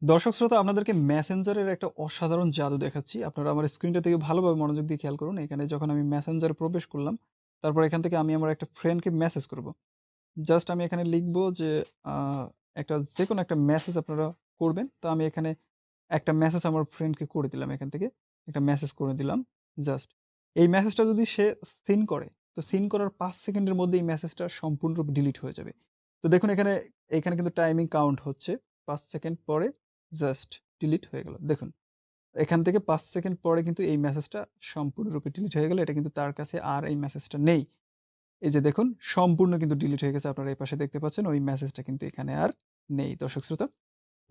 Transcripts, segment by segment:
দর্শক শ্রোতা আপনাদেরকে মেসেঞ্জারের একটা অসাধারণ জাদু দেখাচ্ছি। আপনারা আমার স্ক্রিনটা থেকে ভালোভাবে মনোযোগ দিয়ে খেয়াল করুন। এখানে যখন আমি মেসেঞ্জারে প্রবেশ করলাম, তারপর এখান থেকে আমি আমার একটা ফ্রেন্ডকে মেসেজ করব। জাস্ট আমি এখানে লিখব যে আ একটা যেকোনো একটা মেসেজ আপনারা করবেন। তো আমি এখানে একটা মেসেজ আমার ফ্রেন্ডকে করে দিলাম এখান থেকে। একটা মেসেজ করে দিলাম জাস্ট। এই মেসেজটা যদি সে সিন করে, তো সিন করার ৫ সেকেন্ডের মধ্যে এই মেসেজটা সম্পূর্ণরূপে ডিলিট হয়ে যাবে। তো দেখুন এখানে কিন্তু টাইমিং কাউন্ট হচ্ছে। ৫ সেকেন্ড পরে জাস্ট ডিলিট হয়ে গেল। দেখুন, এখান থেকে ৫ সেকেন্ড পরে কিন্তু এই মেসেজটা সম্পূর্ণরূপে ডিলিট হয়ে গেল। এটা কিন্তু তার কাছে আর এই মেসেজটা নেই। এই যে দেখুন সম্পূর্ণ কিন্তু ডিলিট হয়ে গেছে। আপনারা এই পাশে দেখতে পাচ্ছেন ওই মেসেজটা কিন্তু এখানে আর নেই দর্শক শ্রোতা।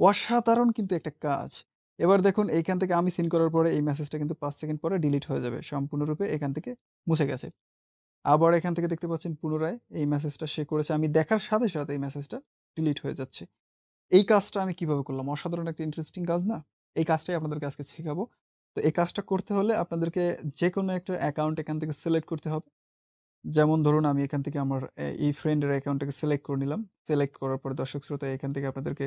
অসাধারণ কিন্তু একটা কাজ। এবার দেখুন এইখান থেকে আমি সিন করার পরে এই মেসেজটা কিন্তু ৫ সেকেন্ড পরে ডিলিট হয়ে যাবে। সম্পূর্ণরূপে এখান থেকে মুছে গেছে। আবার এখান থেকে দেখতে পাচ্ছেন পুনরায় এই মেসেজটা সে করেছে। আমি দেখার সাথে, সাথে এই মেসেজটা ডিলিট হয়ে যাচ্ছে। এই কাজটা আমি কিভাবে করলাম? অসাধারণ একটা ইন্টারেস্টিং কাজ না? এই কাজটাই আপনাদেরকে আজকে শেখাবো। তো এই কাজটা করতে হলে আপনাদেরকে যেকোনো একটা অ্যাকাউন্ট এখান থেকে সিলেক্ট করতে হবে। যেমন ধরুন আমি এখান থেকে আমার এই ফ্রেন্ডের অ্যাকাউন্টটাকে সিলেক্ট করে নিলাম। সিলেক্ট করার পরে দর্শক শ্রোতা এখান থেকে আপনাদেরকে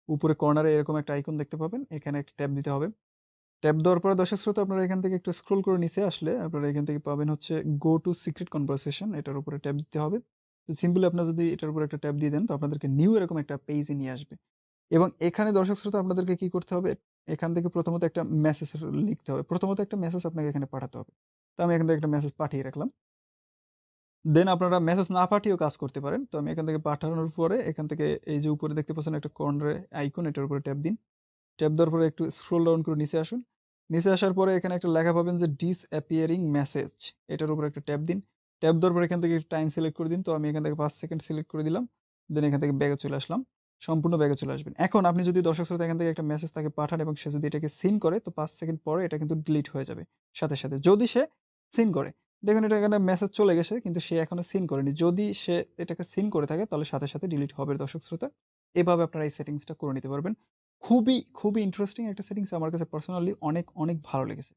উপরে কর্নারে এরকম একটা আইকন দেখতে পাবেন। এখানে একটা ট্যাব দিতে হবে। ট্যাব দেওয়ার পরে দর্শক শ্রোতা আপনারা এখান থেকে একটু স্ক্রল করে নিচে আসলে আপনারা এখান থেকে পাবেন হচ্ছে গো টু সিক্রেট কনভারসেশন এটার উপরে ট্যাব দিতে হবে। তো সিম্পলি আপনারা যদি এটার উপরে একটা ট্যাব দিয়ে দেন তো আপনাদেরকে নিউ এরকম একটা পেজে নিয়ে আসবে। এবং এখানে দর্শক শ্রোতা আপনাদেরকে কি করতে হবে? এখান থেকে প্রথমত একটা মেসেজ লিখতে হবে। প্রথমত একটা মেসেজ আপনাকে এখানে পাঠাতে হবে। তো আমি এখান থেকে একটা মেসেজ পাঠিয়ে রাখলাম। দেন আপনারা মেসেজ না পাঠিয়েও কাজ করতে পারেন। তো আমি এখান থেকে পাঠানোর পরে এখান থেকে এই যে উপরে দেখতে পাচ্ছেন একটা কর্নারে আইকন এটার উপরে ট্যাপ দিন। ট্যাপ দেওয়ার পরে একটু স্ক্রল ডাউন করে নিচে আসুন। নিচে আসার পরে এখানে একটা লেখা পাবেন যে ডিসঅ্যাপিয়ারিং মেসেজ এটার উপরে একটা ট্যাপ দিন। ট্যাপ দেওয়ার পরে এখান থেকে টাইম সিলেক্ট করে দিন। তো আমি এখান থেকে ৫ সেকেন্ড সিলেক্ট করে দিলাম। দেন এখান থেকে ব্যাকে চলে আসলাম। সম্পূর্ণ ব্যাকে চলে আসবেন। এখন আপনি যদি দর্শক শ্রোতা এখান থেকে একটা মেসেজ তাকে পাঠান এবং সে যদি এটাকে সিন করে তো ৫ সেকেন্ড পরে এটা কিন্তু ডিলিট হয়ে যাবে সাথে, সাথে। যদি সে সিন করে। দেখুন এটা এখানে মেসেজ চলে গেছে কিন্তু সে এখনো সিন করেনি। যদি সে এটাকে সিন করে থাকে তাহলে সাথে, সাথে ডিলিট হবে দর্শক শ্রোতা। এভাবে আপনারা এই সেটিংসটা করে নিতে পারবেন। খুবই, খুবই ইন্টারেস্টিং একটা সেটিংস আমার কাছে পার্সোনালি অনেক, অনেক ভালো লেগেছে।